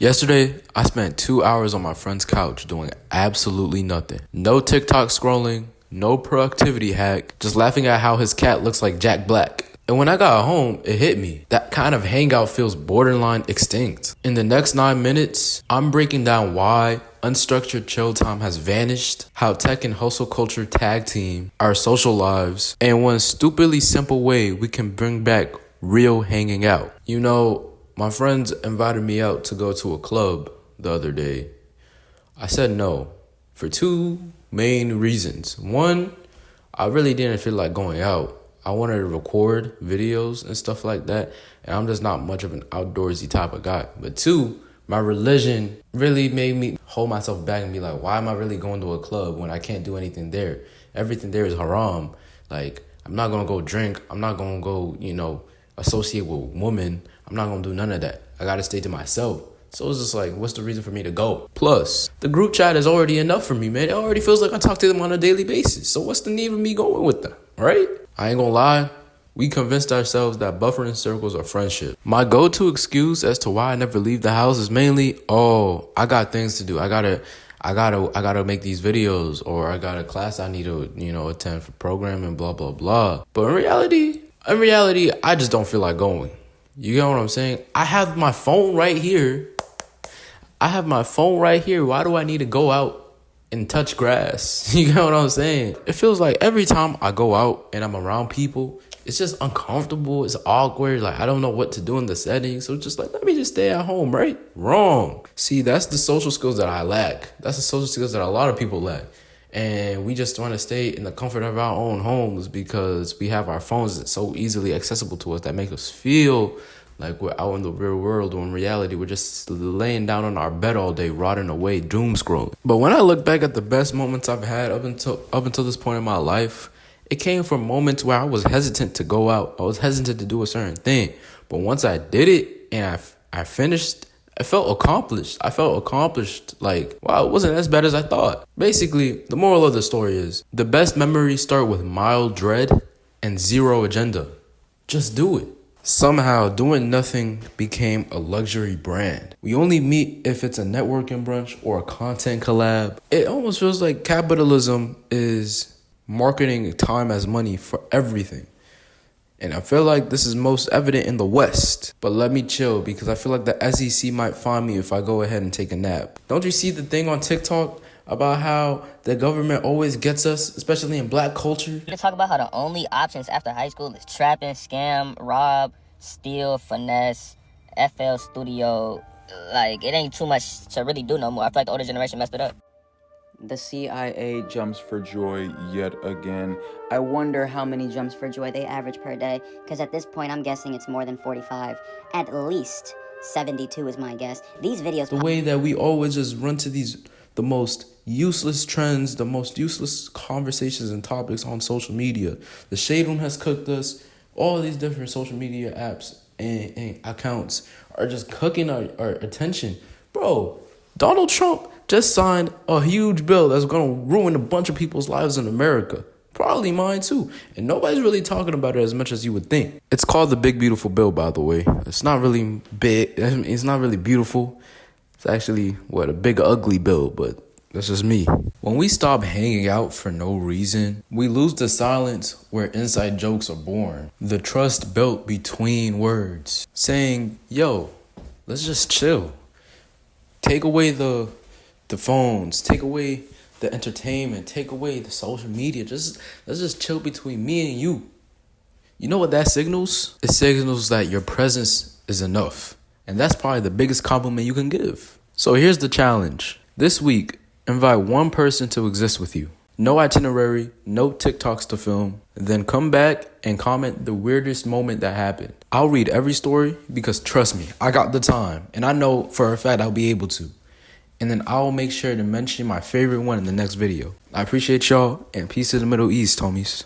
Yesterday, I spent 2 hours on my friend's couch doing absolutely nothing. No TikTok scrolling, no productivity hack, just laughing at how his cat looks like Jack Black. And when I got home, it hit me. That kind of hangout feels borderline extinct. In the next 9 minutes, I'm breaking down why unstructured chill time has vanished, how tech and hustle culture tag team our social lives, and one stupidly simple way we can bring back real hanging out. You know, my friends invited me out to go to a club the other day. I said no for two main reasons. One, I really didn't feel like going out. I wanted to record videos and stuff like that, and I'm just not much of an outdoorsy type of guy. But two, my religion really made me hold myself back and be like, why am I really going to a club when I can't do anything there? Everything there is haram. Like, I'm not going to go drink. I'm not going to go, associate with women. I'm not going to do none of that. I got to stay to myself. So it's just like, what's the reason for me to go? Plus, the group chat is already enough for me, man. It already feels like I talk to them on a daily basis. So what's the need of me going with them, right? I ain't gonna lie. We convinced ourselves that buffering circles are friendship. My go-to excuse as to why I never leave the house is mainly, I got things to do. I gotta make these videos, or I got a class I need to, attend for programming, blah, blah, blah. But in reality, I just don't feel like going. You get what I'm saying? I have my phone right here. Why do I need to go out and touch grass? You get what I'm saying? It feels like every time I go out and I'm around people, it's just uncomfortable. It's awkward. Like, I don't know what to do in the setting. So just like, let me just stay at home, right? Wrong. See, that's the social skills that I lack. That's the social skills that a lot of people lack. And we just want to stay in the comfort of our own homes because we have our phones that's so easily accessible to us that make us feel like we're out in the real world, when in reality, we're just laying down on our bed all day, rotting away, doom scrolling. But when I look back at the best moments I've had up until this point in my life, it came from moments where I was hesitant to go out. I was hesitant to do a certain thing. But once I did it and I finished, I felt accomplished. Like, wow, it wasn't as bad as I thought. Basically, the moral of the story is the best memories start with mild dread and zero agenda. Just do it. Somehow, doing nothing became a luxury brand. We only meet if it's a networking brunch or a content collab. It almost feels like capitalism is marketing time as money for everything. And I feel like this is most evident in the West. But let me chill, because I feel like the SEC might find me if I go ahead and take a nap. Don't you see the thing on TikTok about how the government always gets us, especially in black culture? They talk about how the only options after high school is trapping, scam, rob, steal, finesse, FL Studio. Like, it ain't too much to really do no more. I feel like the older generation messed it up. The CIA jumps for joy yet again. I wonder how many jumps for joy they average per day, because at this point I'm guessing it's more than 45. At least 72 is my guess. These videos... The way that we always just run to the most useless trends, the most useless conversations and topics on social media. The Shade Room has cooked us. All these different social media apps and accounts are just cooking our attention. Bro, Donald Trump just signed a huge bill that's going to ruin a bunch of people's lives in America. Probably mine too. And nobody's really talking about it as much as you would think. It's called the Big Beautiful Bill, by the way. It's not really big. It's not really beautiful. It's actually, a big ugly bill, but that's just me. When we stop hanging out for no reason, we lose the silence where inside jokes are born. The trust built between words. Saying, yo, let's just chill. Take away the phones, take away the entertainment, take away the social media. Let's just chill between me and you. You know what that signals? It signals that your presence is enough. And that's probably the biggest compliment you can give. So here's the challenge. This week, invite one person to exist with you. No itinerary, no TikToks to film. Then come back and comment the weirdest moment that happened. I'll read every story because trust me, I got the time. And I know for a fact I'll be able to. And then I'll make sure to mention my favorite one in the next video. I appreciate y'all, and peace to the Middle East, homies.